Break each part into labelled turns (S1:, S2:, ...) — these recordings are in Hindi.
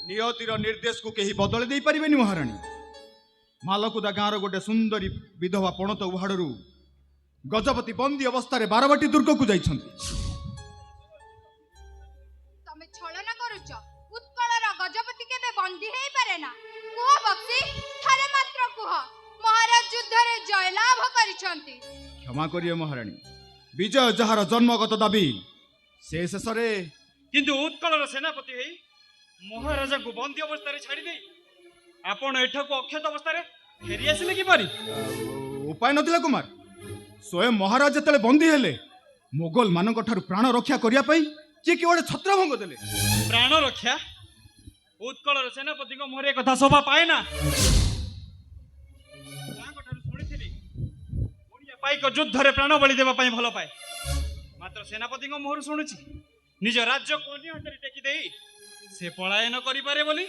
S1: नियतिर निर्देश को कहीं बदल दे पारिबेनी महारानी। मालकुदा गाँव गोटे सुंदरी विधवा पणत उहाड़ू गजपति बंदी अवस्था बारवाटी दुर्ग को जाइछन्ति।
S2: तमे छलना करूछ। उत्कलर गजपति केबे बंदी हेई पारे ना। कुह बक्सी थारे मात्र कुह महाराज युद्ध रे जयलाभ करिछन्ति।
S1: क्षमा करिए महारानी, विजय जहार जन्मगत दाबी से शेष रे
S3: किंतु उत्कलर सेनापति हेई महाराजा को बंदी अवस्था रे छाड़ी दे आपण एठको अक्षत अवस्था रे फेरी आसिले कि पारी
S1: उपाय नथिला कुमार। स्वयं महाराज जतले बंदी हेले मोगल मानक ठारू प्राण रक्षा करिया पई जे केवळे छत्रभंग देले।
S3: प्राण रक्षा उत्कलर सेनापति को मोरे कथा शोभा पाए ना। शुणिथिली ओडिया पाइक युद्ध रे प्राण बलि देवा पई भल पाए, मात्र सेनापति को मोहर शुणुची निज राज्य को अन्य हाथ रे टेकी देई से पलायन करि पारे बोली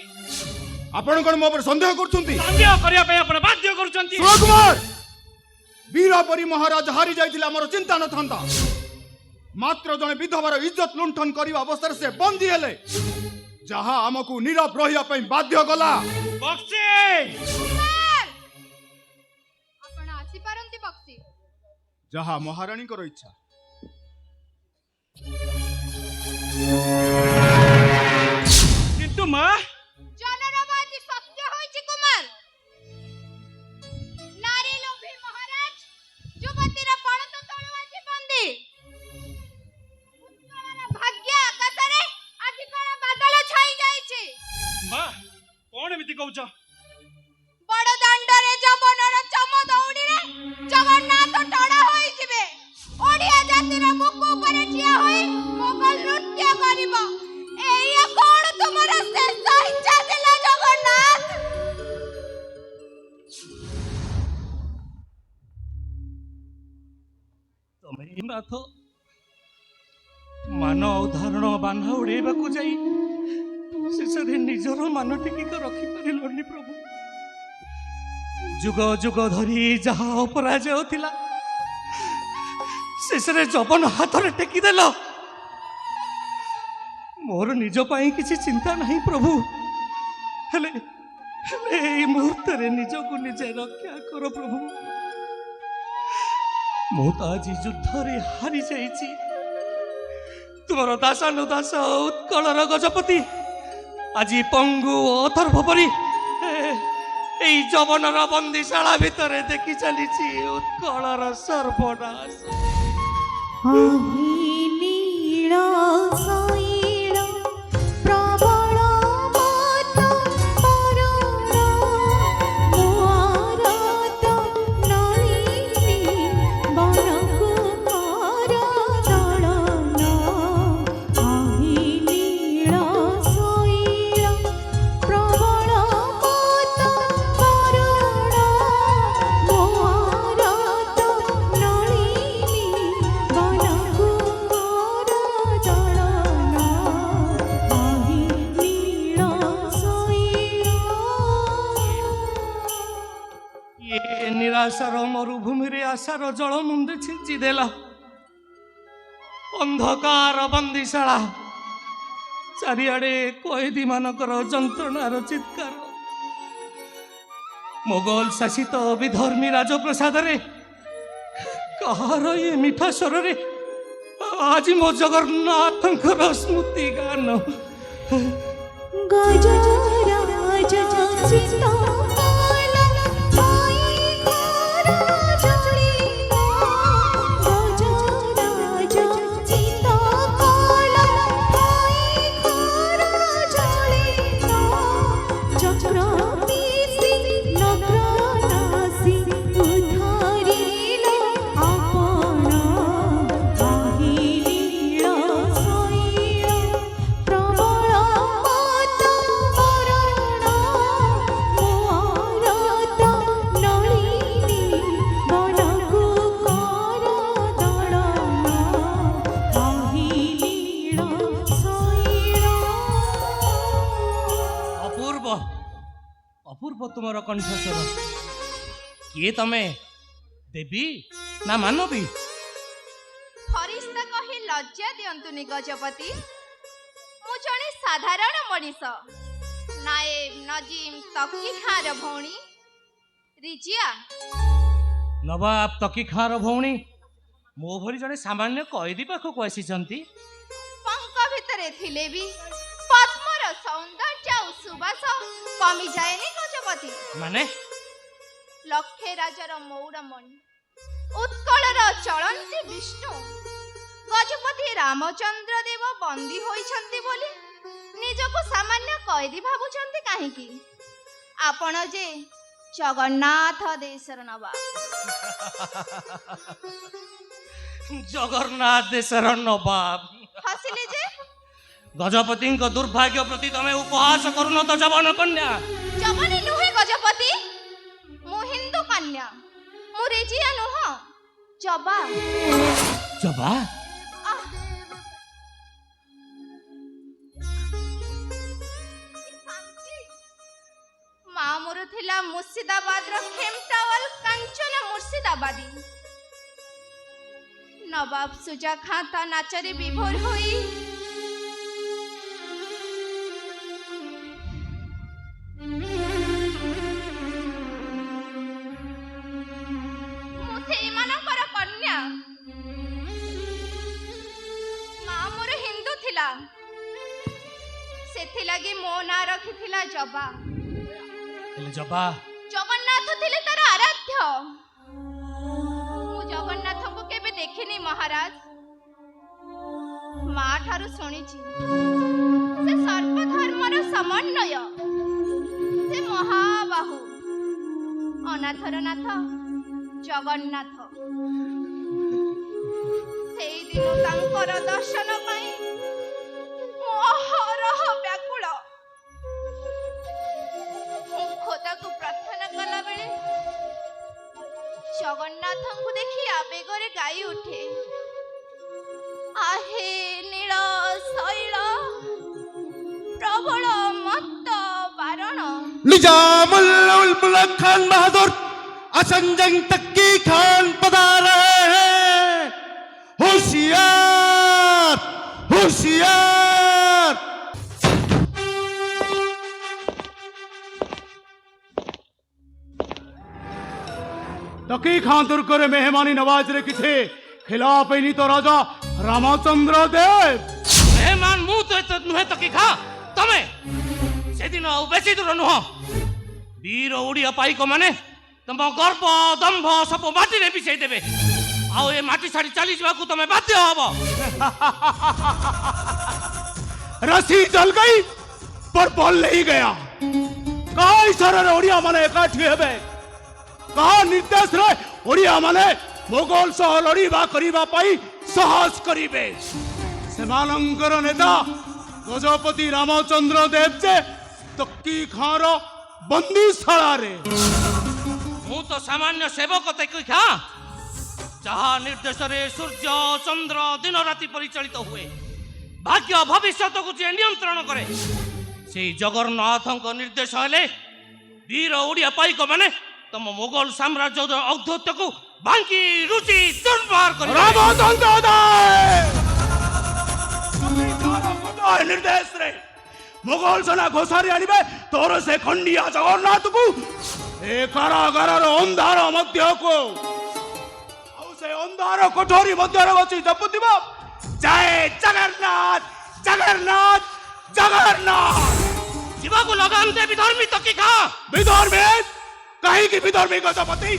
S1: आपण कोन मो पर संदेह करछुंती।
S3: संदेह करिया पई आपण बाध्य करछुंती।
S1: कुमार वीरपरी महाराज हारी जाइथिला हमर चिंता न थांता, मात्र जने विधवार इज्जत लुंठन करिवा अवस्था से बंदी हेले जहा हमकु नीरव रहिया पई बाध्य गला।
S3: बक्सी
S2: आपण आसी पारंती बक्सी।
S1: जहा महारानी को इच्छा।
S3: किंतु मां
S2: जनरबाजी सत्य होइछि कुमार। नारी लोभी महाराज युवतीर पणत तळु आछि बंदी। उत्कलर भाग्य आकाशरे आजि कळ बादल छाई जाइछि।
S3: मां कोन एमिति कहउछ?
S2: बड़ दांडरे जवनर चम दौड़िले जगन्नाथ टड़ा होई जिवे। ओडिया जातिर बुक ऊपर ठिया होई मोगल नृत्य करिवो। एया कोन तुमर शेष इच्छा दिला जगन्नाथ?
S3: तमे नाथ मान उदाहरण बान्हा उड़ेबाकू जाई शेषरे निजर मान टिकिक रखि परिलोनी प्रभु। जुग जुग धरी जहा अपराजय थिला शेषरे जबन हाथ रे टेकी देल। मोर निज पाई किसी चिंता नहीं प्रभु, हेले हेले एई मुहूर्त रे निज को निजे रक्षा कर प्रभु। मु तो आज युद्ध रे हारी जाइछि। तुमर दासानुदास उत्कलर गजपति आज पंगु अथर्व परी এই যবনর বন্দিশালা ভিতরে দেখি চালিছি উৎকলর সর্বনাশ। निराशार मरुभूमि रे आशार जल मुंडे छिंची देला। अंधकार बंदीशाला चारिआडे कैदी मानकर जंत्रणार चित्कार। मोगल शासित विधर्मी राजप्रसाद रे कहार ये मिठा स्वर रे आज मो जगन्नाथंकर स्मृति गान। अपूर्व तुमर कंठस्वर किए तमे देवी ना मानवी?
S2: फरिश्ता कही लज्जा दियंतुनी गजपति। मु जणे साधारण मनीष। ନାଏବ ନଜିମ ତକି ଖାଁର ଭଉଣୀ ରିଜିଆ।
S4: ନବାବ ତକି ଖାଁର ଭଉଣୀ ମୋ ଭଳି ଜଣେ ସାମାନ୍ୟ କଏଦୀ ପାଖକୁ ଆସିଛନ୍ତି।
S2: ପଙ୍କ ଭିତରେ ଥିଲେ ବି ପଦ୍ମର ସୌନ୍ଦର୍ଯ୍ୟ ଆଉ ସୁବାସ କମିଯାଏନି ଗଜପତି।
S4: ମାନେ
S2: ଲକ୍ଷେ ରାଜାର ମୌଡ଼ମଣି ଉତ୍କଳର ଚଳନ୍ତି ବିଷ୍ଣୁ ଗଜପତି ରାମଚନ୍ଦ୍ର ଦେବ ବନ୍ଦୀ ହୋଇଛନ୍ତି ବୋଲି ନିଜକୁ ସାମାନ୍ୟ କଏଦୀ ଭାବୁଛନ୍ତି କାହିଁକି? ଆପଣ ଯେ ଜଗନ୍ନାଥ ଦେଶର ନବାବ।
S4: ଜଗନ୍ନାଥ ଦେଶର ନବାବ।
S2: ହସିଲେ ଯେ?
S4: ଗଜପତିଙ୍କ ଦୁର୍ଭାଗ୍ୟ ପ୍ରତି ତମେ ଉପହାସ କରୁନ ତ ଯବନ କନ୍ୟା।
S2: ଯବନୀ ନୁହେଁ ଗଜପତି, ମୁଁ ହିନ୍ଦୁ କନ୍ୟା। ମୁଁ ରେଜିଆ ନୁହଁ, ଜବା।
S4: ଜବା?
S2: ମା ମୋର ଥିଲା ମୁର୍ସିଦାବାଦର ଖେମଟାୱାଲ କାଞ୍ଚନ ମୁର୍ସିଦାବାଦୀ। ନବାବ ସୁଜା ଖାଁ ତା ନାଚରେ ବିଭୋର ହୋଇ ମୁଁ ସେଇମାନଙ୍କର କନ୍ୟା। ମା ମୋର ହିନ୍ଦୁ ଥିଲା, ସେଥିଲାଗି ମୋ ନାଁ ରଖିଥିଲା ଜବା।
S4: ହେଲେ ଜବା
S2: ଜଗନ୍ନାଥ ଥିଲେ ତାର ଆରାଧ୍ୟ। ମୁଁ ଜଗନ୍ନାଥଙ୍କୁ କେବେ ଦେଖିନି ମହାରାଜ, ମା ଠାରୁ ଶୁଣିଛି ସେ ସର୍ବଧର୍ମର ସମନ୍ୱୟ, ସେ ମହାବାହୁ, ଅନାଥର ନାଥ ଜଗନ୍ନାଥ। ସେଇଦିନ ତାଙ୍କର ଦର୍ଶନ ପାଇଁ ମୁଁ ଅହରହ ବ୍ୟାକୁଳ। ମୁଁ ଖୋଦାକୁ ପ୍ରାର୍ଥନା କଲା ବେଳେ ଜଗନ୍ନାଥଙ୍କୁ ଦେଖି ଆବେଗରେ ଗାଇ ଉଠେ, आहे नील शैल प्रबल मत बारण।
S5: निजामुल मुल्क खान बहादुर असंजंग तक्की खान पधारे हैं। होशियार होशियार। तकी खान दुर्गरे मेहमानी नवाज रे किथे खिलाफ नहीं तो राजा रामचंद्र देव।
S4: मेहमान मु तो एत नुहे तकी खा तमे सेदिन ଆଉ ବେଶୀ ଦୂର ନୁହଁ। ବୀର ଓଡ଼ିଆ ପାଇକ ମାନେ ତମ ଗର୍ବ ଦମ୍ଭ ସବୁ ମାଟିରେ ମିଶେଇ ଦେବେ, ଆଉ ଏ ମାଟି ଛାଡ଼ି ଚାଲି ଯିବାକୁ ତମେ ବାଧ୍ୟ ହବ।
S5: रस्सी जल गई पर बल नहीं गया। कहा इशारा रे ओडिया माने एकाठी हेबे, कहा निर्देश रे ओडिया माने मोगल सह लड़ीबा करिबा पाई साहस करिबे। सेमानंकर नेता गजपति रामचंद्र देव जे तक्की खार बंदीशाला रे।
S4: ମୁଁ ତ ସାମାନ୍ୟ ସେବକ ତକି ଖା, ଯାହା ନିର୍ଦ୍ଦେଶରେ ସୂର୍ଯ୍ୟ ଚନ୍ଦ୍ର ଦିନ ରାତି ପରିଚାଳିତ ହୁଏ, ଭାଗ୍ୟ ଭବିଷ୍ୟତକୁ ଯିଏ ନିୟନ୍ତ୍ରଣ କରେ, ସେଇ ଜଗନ୍ନାଥଙ୍କ ନିର୍ଦ୍ଦେଶ ହେଲେ ବୀର ଓଡ଼ିଆ ପାଇକ ମାନେ ତମ ମୋଗଲ ସାମ୍ରାଜ୍ୟର ଔଦ୍ଧତ୍ୟକୁ ଭାଙ୍ଗି ରୁଚି ଚୁରମାର କରିବେ।
S5: रामचंद्र देव निर्देश रे मुगल सेना घोषारी आनिबे तोर से खंडिया जगन्नाथ को ए कारागार अंधार मध्य को आउ से अंधार कोठरी मध्य रे बसी जपुतिबा जय जगन्नाथ जगन्नाथ जगन्नाथ।
S4: ଯିବାକୁ ଲଗାମ ଦେ ବିଧର୍ମୀ ତକି ଖା।
S5: विधर्मी कहीं की विधर्मी गजपति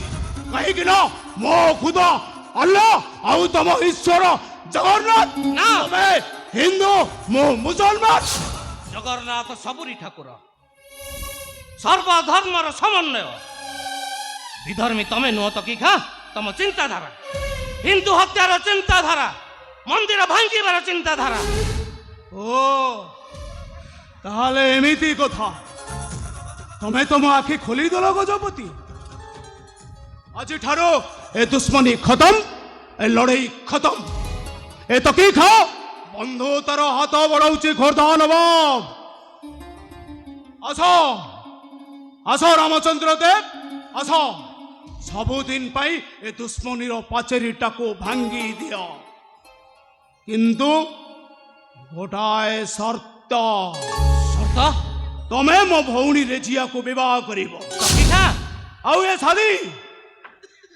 S5: कहीं की ना मो खुदा अल्लाह आउ तम ईश्वर जगन्नाथ
S4: ना।
S5: तमे हिंदू मो मुसलमान।
S4: ଜଗନ୍ନାଥ ସବୁରି ଠାକୁର, ସର୍ବଧର୍ମର ସମନ୍ୱୟ। ବିଧର୍ମୀ ତମେ ନୁହ ତକି ଖା, ତମ ଚିନ୍ତାଧାରା ହିନ୍ଦୁ ହତ୍ୟାର ଚିନ୍ତାଧାରା, ମନ୍ଦିର ଭାଙ୍ଗିବାର ଚିନ୍ତାଧାରା।
S5: ओ ताहले एमिति कथा तमे तम आखि खोली दल गजपति। आज ठारो ए दुश्मनी खत्म, ए लड़ाई खत्म। ए तकी खा बंधु तार हाथ बढ़ाऊची खोर्धा नवाब। आसो आसो रामचंद्र देव आसो, सबुदिन पाई ए दुश्मनीर पाचेरीटा को भांगी दिया, किंतु गोटाए शर्त।
S4: ସର୍ତ୍ତ
S5: ତମେ ମୋ ଭଉଣୀ ରେଝିଆକୁ ବିବାହ କରିବ।
S4: ଟକି ଖା
S5: ଆଉ ଏ ଶାଦୀ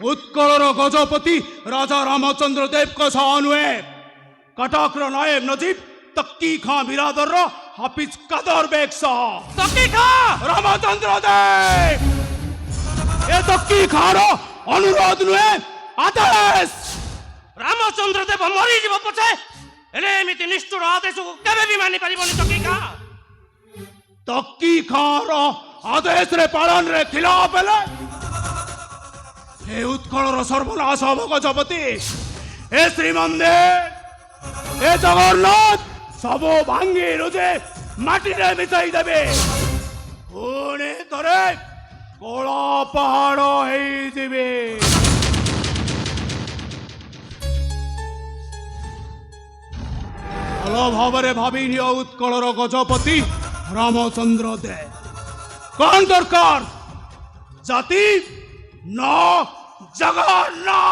S5: ଉତ୍କଳର ଗଜପତି ରାଜା ରାମଚନ୍ଦ୍ର ଦେବଙ୍କ ସହ ନୁହେଁ, କଟକର ନାଏବ ନଜିବ ତକ୍କି ଖାଁ ବିରାଦରର ହାଫିଜ କାଦର ବେଗ ସହ।
S4: ଟକି ଖା
S5: ରାମଚନ୍ଦ୍ର ଦେବ ଏ ତକ୍କି ଖାଁର ଅନୁରୋଧ ନୁହେଁ, ଆଦେଶ।
S4: ରାମଚନ୍ଦ୍ର ଦେବ ମରିଯିବ ପଛେ ହେଲେ ଏମିତି ନିଷ୍ଠୁର ଆଦେଶକୁ କେବେ ବି ମାନି ପାରିବନି ଟକି ଖା।
S5: ତକ୍କି ଖାଁର ଆଦେଶରେ ପାଳନରେ ଖିଲାପ ହେଲେ ଏ ଉତ୍କଳର ସର୍ବନାଶ ହବ ଗଜପତି। ଏ ଶ୍ରୀମନ୍ଦିର ଏ ଜଗନ୍ନାଥ ସବୁ ଭାଙ୍ଗି ରୁଜେ ମାଟିରେ ମିଶାଇ ଦେବେ, ପୁଣି ଥରେ କଳା ପାହାଡ଼ ହେଇଯିବେ। ଭଲ ଭାବରେ ଭାବି ନିଅ ଉତ୍କଳର ଗଜପତି ରାମଚନ୍ଦ୍ର ଦେବ। କଣ ଦରକାର? ଜାତି ନା ଜଗନ୍ନାଥ।